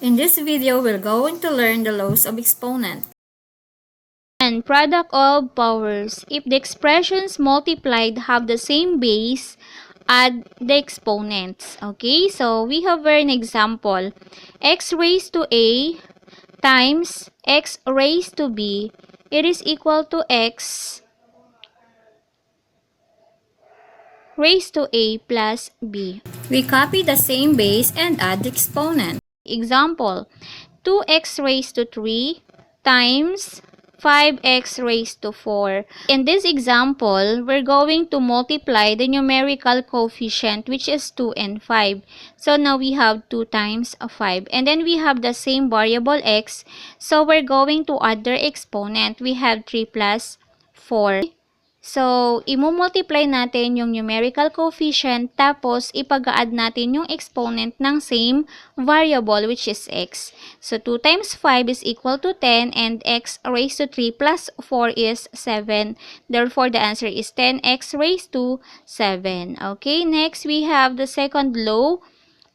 In this video, we're going to learn the laws of exponent. And product of powers. If the expressions multiplied have the same base, add the exponents. Okay, so we have an example. X raised to a times x raised to b. It is equal to x raised to a plus b. We copy the same base and add the exponent. Example, 2x raised to 3 times 5x raised to 4. In this example, we're going to multiply the numerical coefficient, which is 2 and 5. So now we have 2 times 5. And then we have the same variable x. So we're going to add their exponent. We have 3 plus 4. So, i-multiply natin yung numerical coefficient, tapos ipag-add natin yung exponent ng same variable, which is x. So, 2 times 5 is equal to 10, and x raised to 3 plus 4 is 7. Therefore, the answer is 10x raised to 7. Okay, next we have the second law,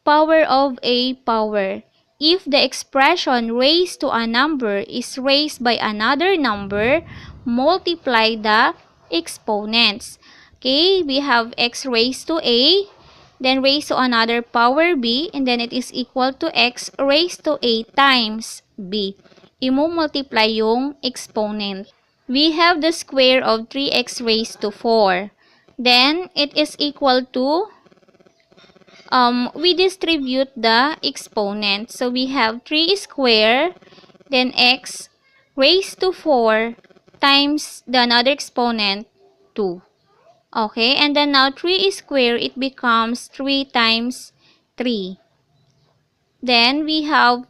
power of a power. If the expression raised to a number is raised by another number, multiply the exponents. Okay, we have x raised to a, then raised to another power b, and then it is equal to x raised to a times b. Imo-multiply yung exponent. We have the square of 3x raised to 4. Then, it is equal to, we distribute the exponent. So, we have 3 square, then x raised to 4 times the another exponent, 2. Okay, and then now 3 is square, it becomes 3 times 3. Then we have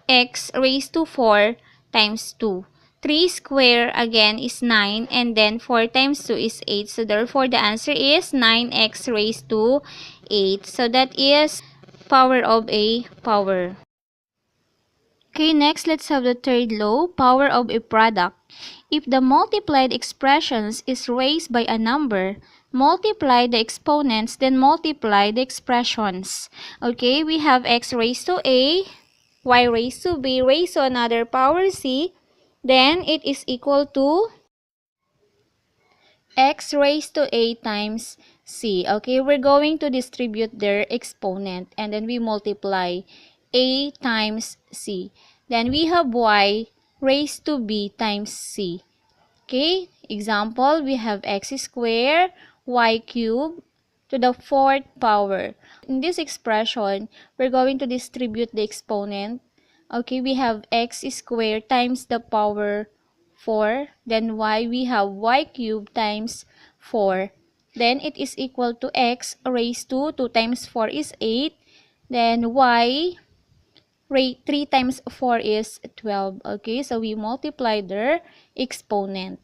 x raised to 4 times 2. 3 square again is 9, and then 4 times 2 is 8. So therefore the answer is 9x raised to 8. So that is power of a power. Okay, next let's have the third law, power of a product. If the multiplied expressions is raised by a number, multiply the exponents, then multiply the expressions. Okay, we have x raised to a, y raised to b, raised to another power c, then it is equal to x raised to a times c. Okay, we're going to distribute their exponent, and then we multiply a times c. Then we have y raised to b times c. Okay, example, we have x squared, y cubed to the 4th power. In this expression, we're going to distribute the exponent. Okay, we have x squared times the power 4. Then y, we have y cubed times 4. Then it is equal to x raised to 2 times 4 is 8. Then y 3 times 4 is 12. Okay, so we multiply their exponent.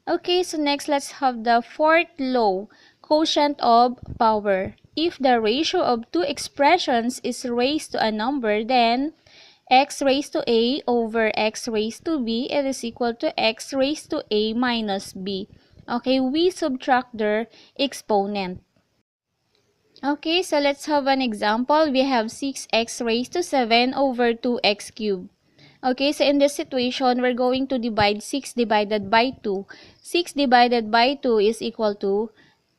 Okay, so next let's have the fourth law, quotient of power. If the ratio of two expressions is raised to a number, then x raised to a over x raised to b, it is equal to x raised to a minus b. Okay, we subtract their exponent. Okay, so let's have an example. We have 6x raised to 7 over 2x cubed. Okay, so in this situation, we're going to divide 6 divided by 2. 6 divided by 2 is equal to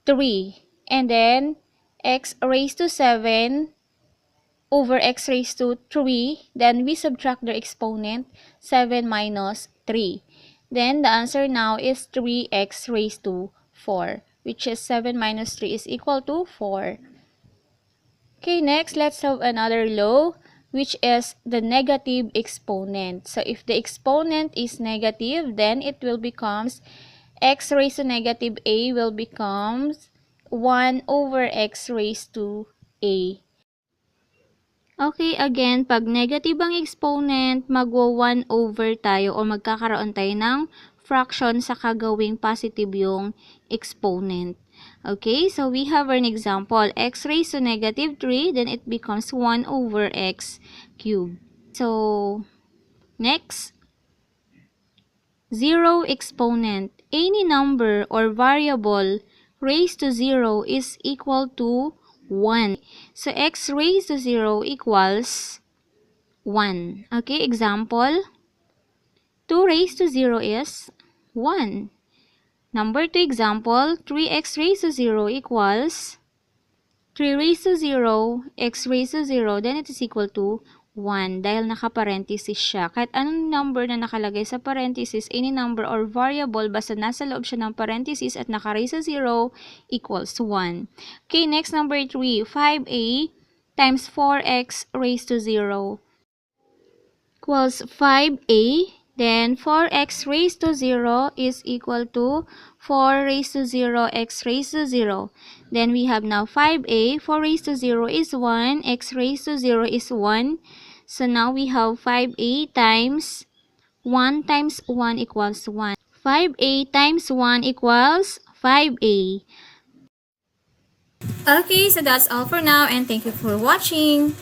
3. And then, x raised to 7 over x raised to 3. Then, we subtract the exponent, 7 minus 3. Then, the answer now is 3x raised to 4, which is 7 minus 3 is equal to 4. Okay, next, let's have another law, which is the negative exponent. So, if the exponent is negative, then it will becomes x raised to negative a will becomes 1 over x raised to a. Okay, again, pag negative ang exponent, magwa 1 over tayo o magkakaroon tayo ng fraction sa kagawing positive yung exponent. Okay, so we have an example, x raised to negative 3, then it becomes 1 over x cubed. So, next, 0 exponent. Any number or variable raised to 0 is equal to 1. So, x raised to 0 equals 1. Okay, example, 2 raised to 0 is 1. Number 2 example, 3x raised to 0 equals 3 raised to 0, x raised to 0, then it is equal to 1 dahil naka-parenthesis siya. Kahit anong number na nakalagay sa parenthesis, any number or variable, basta nasa loob siya ng parenthesis at naka-raise sa 0, equals 1. Okay, next number 3, 5a times 4x raised to 0 equals 5a. Then 4x raised to 0 is equal to 4 raised to 0 x raised to 0. Then we have now 5a. 4 raised to 0 is 1. X raised to 0 is 1. So now we have 5a times 1 times 1 equals 1. 5a times 1 equals 5a. Okay, so that's all for now and thank you for watching.